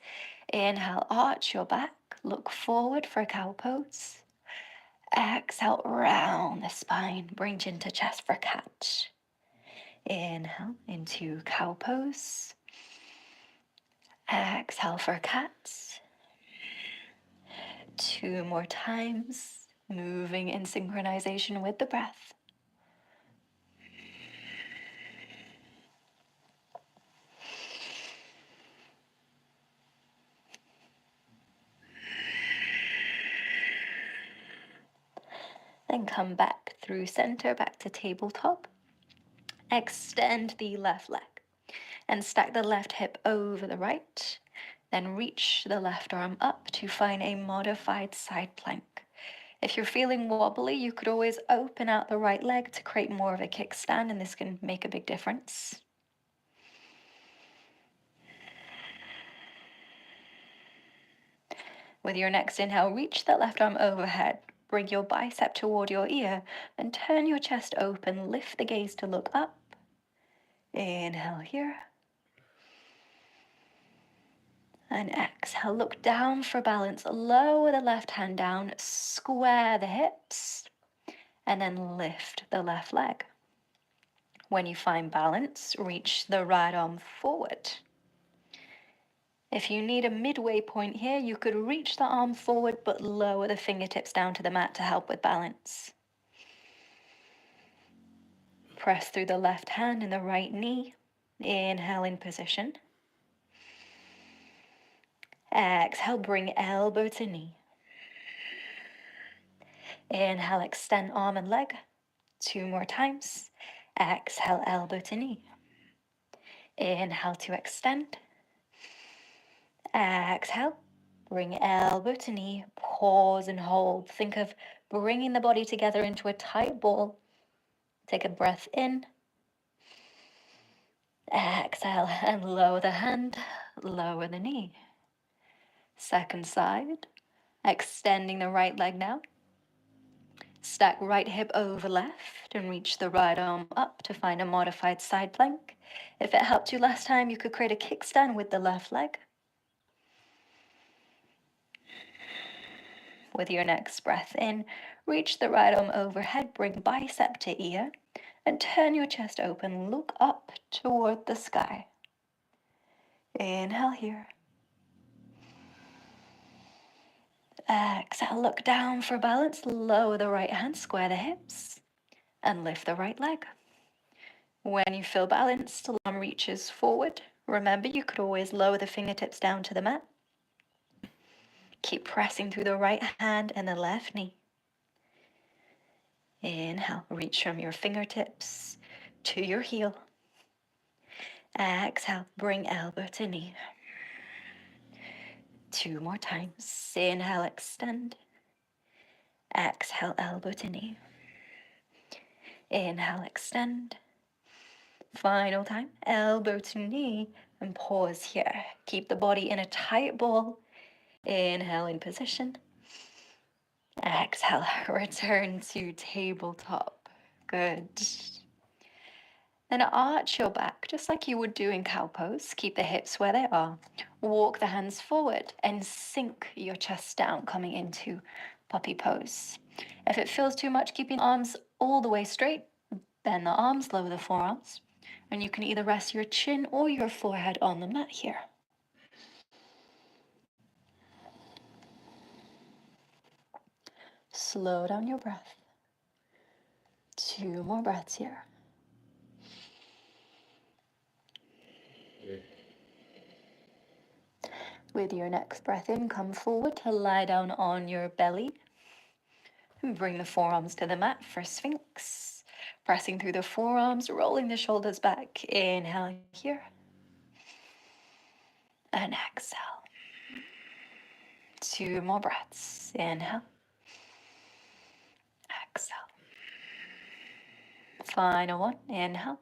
Inhale, arch your back, look forward for a cow pose. Exhale, round the spine, bring chin to chest for catch. Inhale into cow pose. Exhale for cats. 2 more times, moving in synchronization with the breath. Then come back through center, back to tabletop. Extend the left leg and stack the left hip over the right. Then reach the left arm up to find a modified side plank. If you're feeling wobbly, you could always open out the right leg to create more of a kickstand, and this can make a big difference. With your next inhale, reach the left arm overhead. Bring your bicep toward your ear and turn your chest open. Lift the gaze to look up. Inhale here. And exhale, look down for balance. Lower the left hand down, square the hips, and then lift the left leg. When you find balance, reach the right arm forward. If you need a midway point here, you could reach the arm forward but lower the fingertips down to the mat to help with balance. Press through the left hand and the right knee. Inhale in position. Exhale, bring elbow to knee. Inhale, extend arm and leg. 2 more times. Exhale, elbow to knee. Inhale to extend. Exhale, bring elbow to knee, pause and hold. Think of bringing the body together into a tight ball. Take a breath in. Exhale and lower the hand, lower the knee. Second side, extending the right leg now. Stack right hip over left and reach the right arm up to find a modified side plank. If it helped you last time, you could create a kickstand with the left leg. With your next breath in, reach the right arm overhead, bring bicep to ear, and turn your chest open. Look up toward the sky. Inhale here. Exhale, look down for balance. Lower the right hand, square the hips, and lift the right leg. When you feel balanced, the arm reaches forward. Remember, you could always lower the fingertips down to the mat. Keep pressing through the right hand and the left knee. Inhale, reach from your fingertips to your heel. Exhale, bring elbow to knee. 2 more times. Inhale, extend. Exhale, elbow to knee. Inhale, extend. Final time, elbow to knee, and pause here. Keep the body in a tight ball. Inhale in position. Exhale, return to tabletop. Good. Then arch your back, just like you would do in cow pose. Keep the hips where they are. Walk the hands forward and sink your chest down, coming into puppy pose. If it feels too much, keeping arms all the way straight, bend the arms, lower the forearms. And you can either rest your chin or your forehead on the mat here. Slow down your breath. 2 more breaths here. With your next breath in, come forward to lie down on your belly. And bring the forearms to the mat for Sphinx. Pressing through the forearms, rolling the shoulders back. Inhale here. And exhale. 2 more breaths. Inhale. Exhale. Final one. Inhale.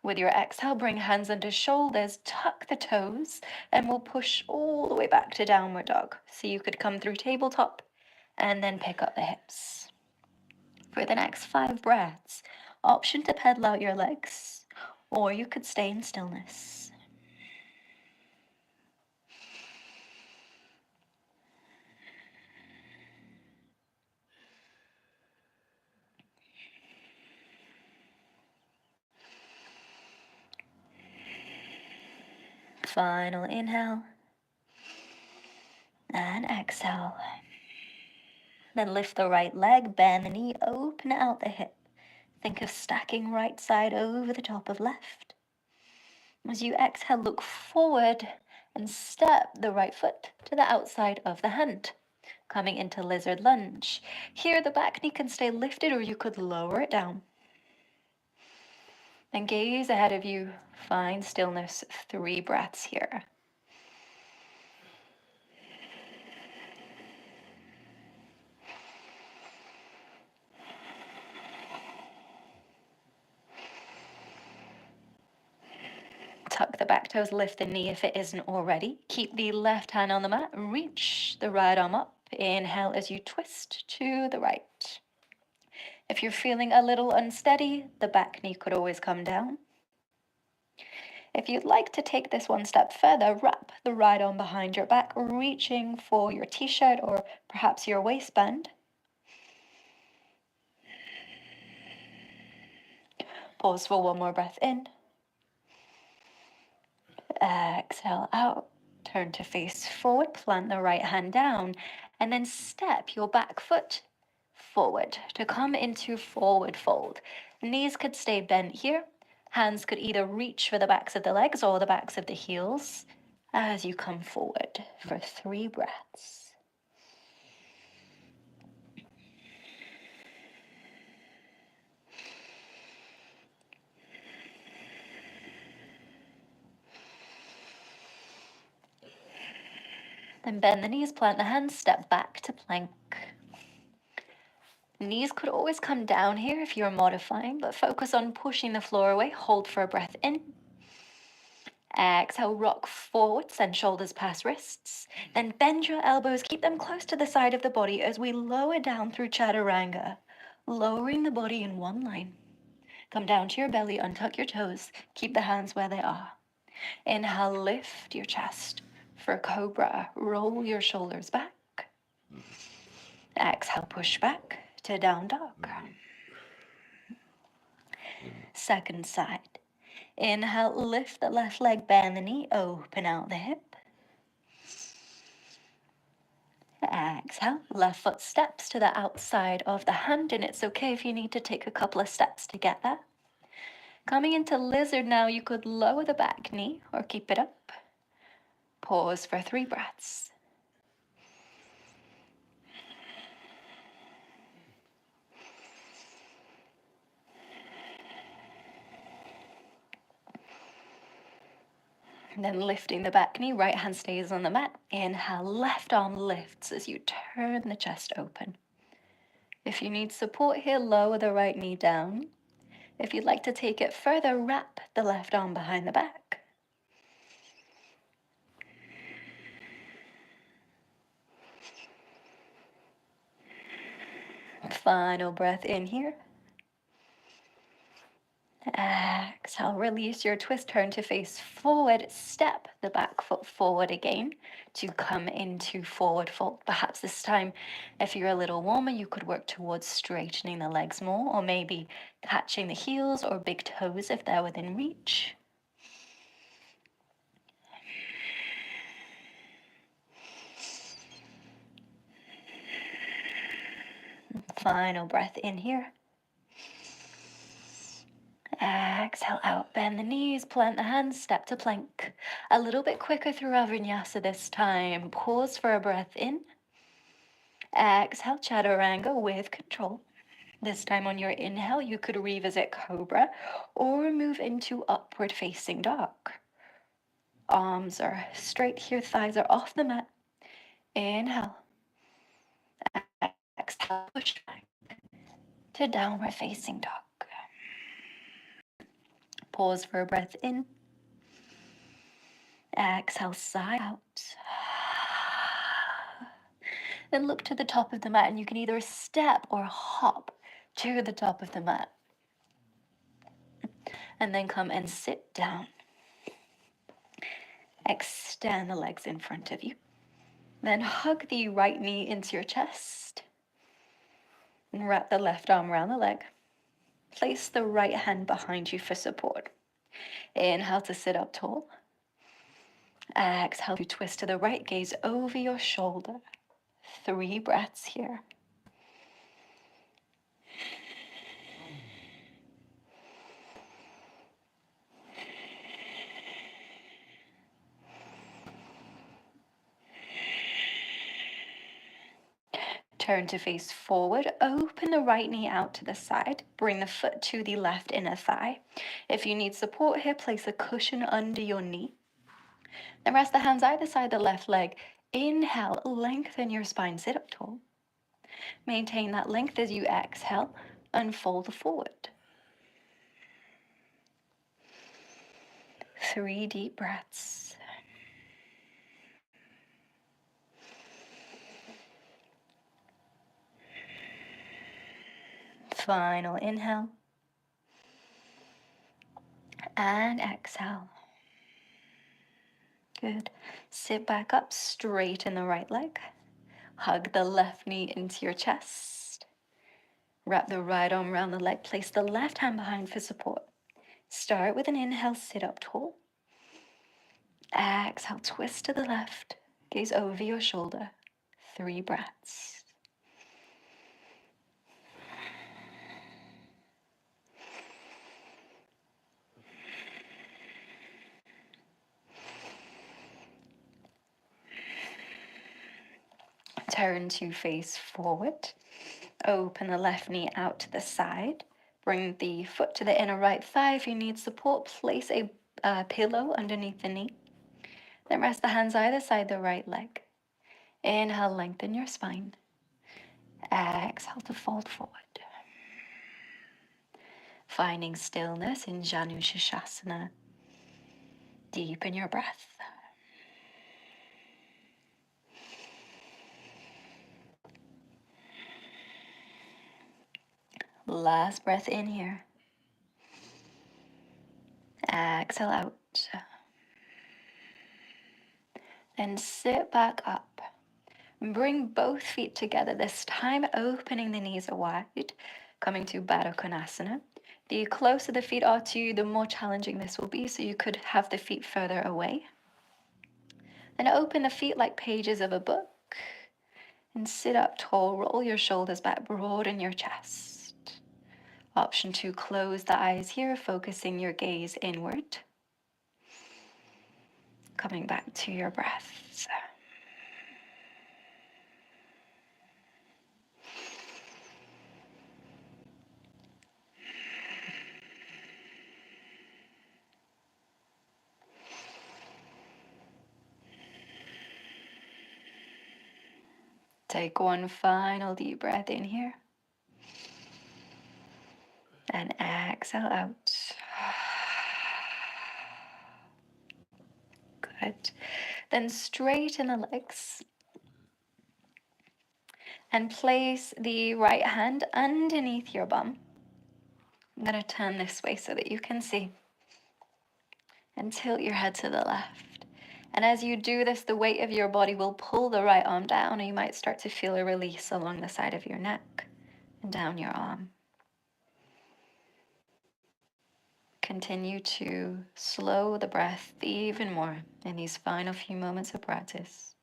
With your exhale, bring hands under shoulders, tuck the toes, and we'll push all the way back to downward dog. So you could come through tabletop and then pick up the hips. For the next 5 breaths, option to pedal out your legs, or you could stay in stillness. Final inhale. And exhale. Then lift the right leg, bend the knee, open out the hip. Think of stacking right side over the top of left. As you exhale, look forward and step the right foot to the outside of the hand. Coming into lizard lunge. Here, the back knee can stay lifted or you could lower it down. And gaze ahead of you. Find stillness. 3 breaths here. Tuck the back toes, lift the knee if it isn't already. Keep the left hand on the mat. Reach the right arm up. Inhale as you twist to the right. If you're feeling a little unsteady, the back knee could always come down. If you'd like to take this one step further, wrap the right arm behind your back, reaching for your t-shirt or perhaps your waistband. Pause for one more breath in. Exhale out. Turn to face forward, plant the right hand down, and then step your back foot forward to come into forward fold. Knees could stay bent here. Hands could either reach for the backs of the legs or the backs of the heels as you come forward for 3 breaths. Then bend the knees, plant the hands, step back to plank. Knees could always come down here if you're modifying, but focus on pushing the floor away. Hold for a breath in. Exhale, rock forward, send shoulders past wrists. Then bend your elbows, keep them close to the side of the body as we lower down through chaturanga, lowering the body in one line. Come down to your belly, untuck your toes, keep the hands where they are. Inhale, lift your chest. For cobra, roll your shoulders back. Exhale, push back to down dog. Second side. Inhale, lift the left leg, bend the knee, open out the hip. Exhale, left foot steps to the outside of the hand, and it's okay if you need to take a couple of steps to get there. Coming into lizard now, you could lower the back knee or keep it up. Pause for 3 breaths. And then lifting the back knee, right hand stays on the mat. Inhale, left arm lifts as you turn the chest open. If you need support here, lower the right knee down. If you'd like to take it further, wrap the left arm behind the back. Final breath in here. Exhale, release your twist, turn to face forward, step the back foot forward again to come into forward fold. Perhaps this time, if you're a little warmer, you could work towards straightening the legs more, or maybe catching the heels or big toes if they're within reach. Final breath in here. Exhale out, bend the knees, plant the hands, step to plank. A little bit quicker through our vinyasa this time. Pause for a breath in. Exhale, chaturanga with control. This time on your inhale, you could revisit cobra or move into upward facing dog. Arms are straight here, thighs are off the mat. Inhale. Exhale, push back to downward facing dog. Pause for a breath in. Exhale, sigh out. Then look to the top of the mat, and you can either step or hop to the top of the mat. And then come and sit down. Extend the legs in front of you. Then hug the right knee into your chest. And wrap the left arm around the leg. Place the right hand behind you for support. Inhale to sit up tall. Exhale to twist to the right, gaze over your shoulder. 3 breaths here. Turn to face forward, open the right knee out to the side, bring the foot to the left inner thigh. If you need support here, place a cushion under your knee. Then rest the hands either side the left leg. Inhale, lengthen your spine, sit up tall. Maintain that length as you exhale, unfold forward. 3 deep breaths. Final inhale. And exhale. Good. Sit back up, straighten the right leg. Hug the left knee into your chest. Wrap the right arm around the leg. Place the left hand behind for support. Start with an inhale, sit up tall. Exhale, twist to the left. Gaze over your shoulder. 3 breaths. Turn to face forward. Open the left knee out to the side. Bring the foot to the inner right thigh. If you need support, place a pillow underneath the knee. Then rest the hands either side the right leg. Inhale, lengthen your spine. Exhale to fold forward. Finding stillness in Janu Shashasana. Deepen your breath. Last breath in here. Exhale out. Then sit back up. Bring both feet together, this time opening the knees wide, coming to Baddha Konasana. The closer the feet are to you, the more challenging this will be, so you could have the feet further away. Then open the feet like pages of a book and sit up tall, roll your shoulders back, broaden your chest. Option 2, close the eyes here, focusing your gaze inward. Coming back to your breath. Take one final deep breath in here. And exhale out. Good. Then straighten the legs. And place the right hand underneath your bum. I'm going to turn this way so that you can see. And tilt your head to the left. And as you do this, the weight of your body will pull the right arm down, and you might start to feel a release along the side of your neck and down your arm. Continue to slow the breath even more in these final few moments of practice.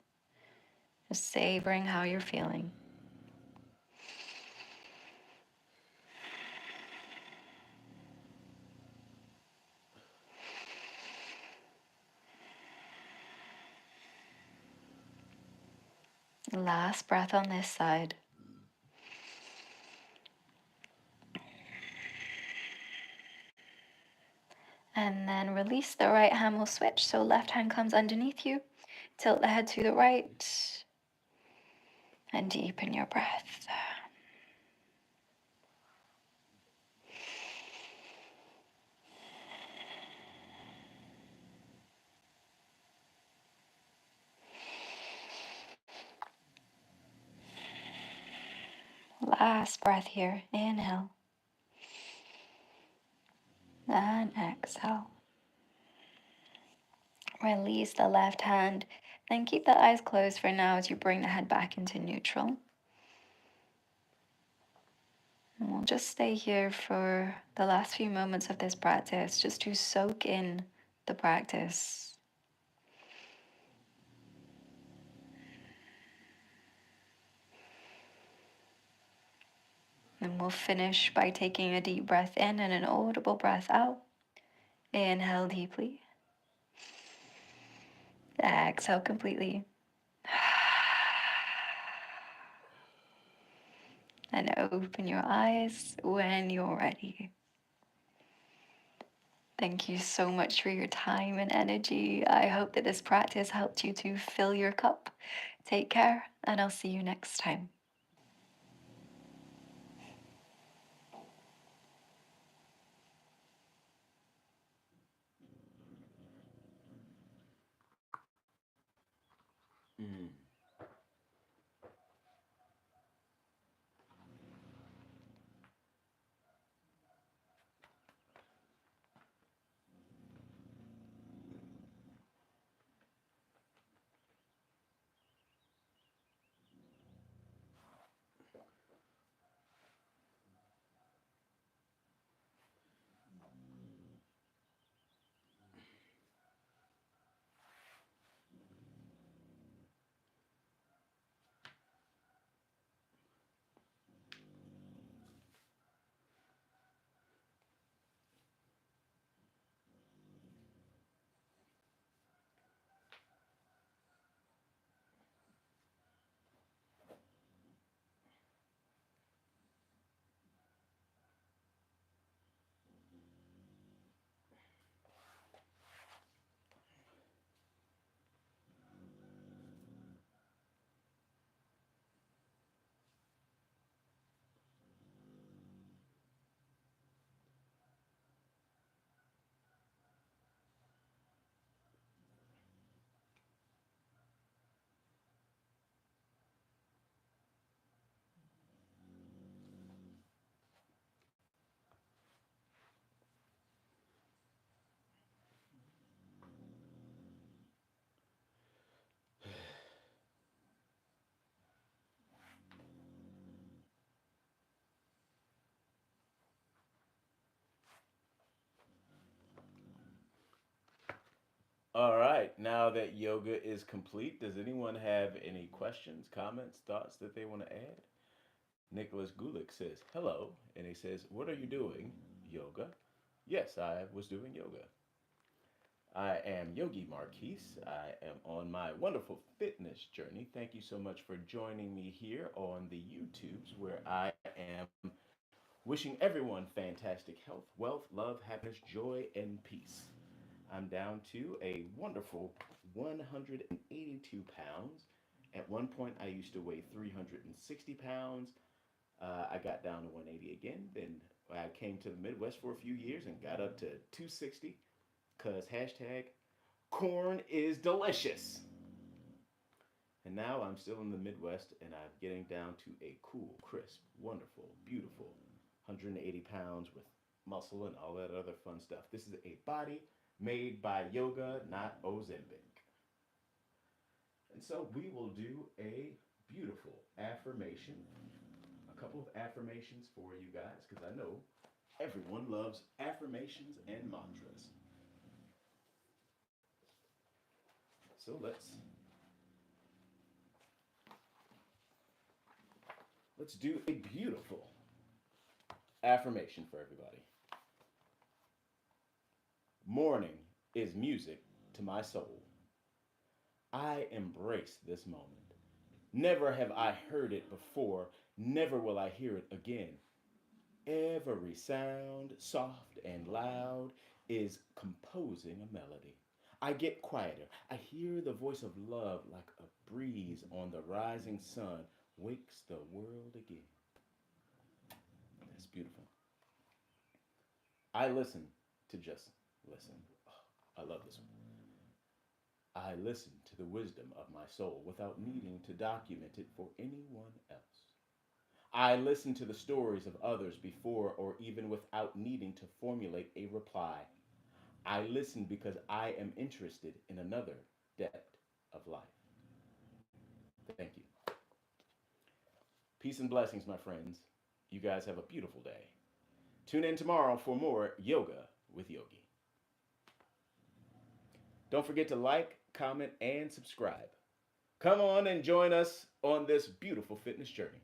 Just savoring how you're feeling. Last breath on this side. And then release, the right hand will switch. So left hand comes underneath you. Tilt the head to the right. And deepen your breath. Last breath here. Inhale. And exhale. Release the left hand. Then keep the eyes closed for now as you bring the head back into neutral. And we'll just stay here for the last few moments of this practice, just to soak in the practice. And we'll finish by taking a deep breath in and an audible breath out. Inhale deeply. Exhale completely. And open your eyes when you're ready. Thank you so much for your time and energy. I hope that this practice helped you to fill your cup. Take care, and I'll see you next time. Mm. All right, now that yoga is complete, does anyone have any questions, comments, thoughts that they want to add? Nicholas Gulick says, hello, and he says, what are you doing? Yoga? Yes, I was doing yoga. I am Yogi Marquis. I am on my wonderful fitness journey. Thank you so much for joining me here on the YouTubes where I am wishing everyone fantastic health, wealth, love, happiness, joy, and peace. I'm down to a wonderful 182 pounds. At one point, I used to weigh 360 pounds. I got down to 180 again. Then I came to the Midwest for a few years and got up to 260 because hashtag corn is delicious. And now I'm still in the Midwest and I'm getting down to a cool, crisp, wonderful, beautiful 180 pounds with muscle and all that other fun stuff. This is a body made by yoga, not Ozempic. And so we will do a beautiful affirmation, a couple of affirmations for you guys, because I know everyone loves affirmations and mantras. So let's do a beautiful affirmation for everybody. Morning is music to my soul. I embrace this moment. Never have I heard it before, never will I hear it again. Every sound, soft and loud, is composing a melody. I get quieter. I hear the voice of love like a breeze on the rising sun wakes the world again. That's beautiful. I listen to just listen. Oh, I love this one. I listen to the wisdom of my soul without needing to document it for anyone else. I listen to the stories of others before or even without needing to formulate a reply. I listen because I am interested in another depth of life. Thank you. Peace and blessings, my friends. You guys have a beautiful day. Tune in tomorrow for more Yoga with Yogi. Don't forget to like, comment, and subscribe. Come on and join us on this beautiful fitness journey.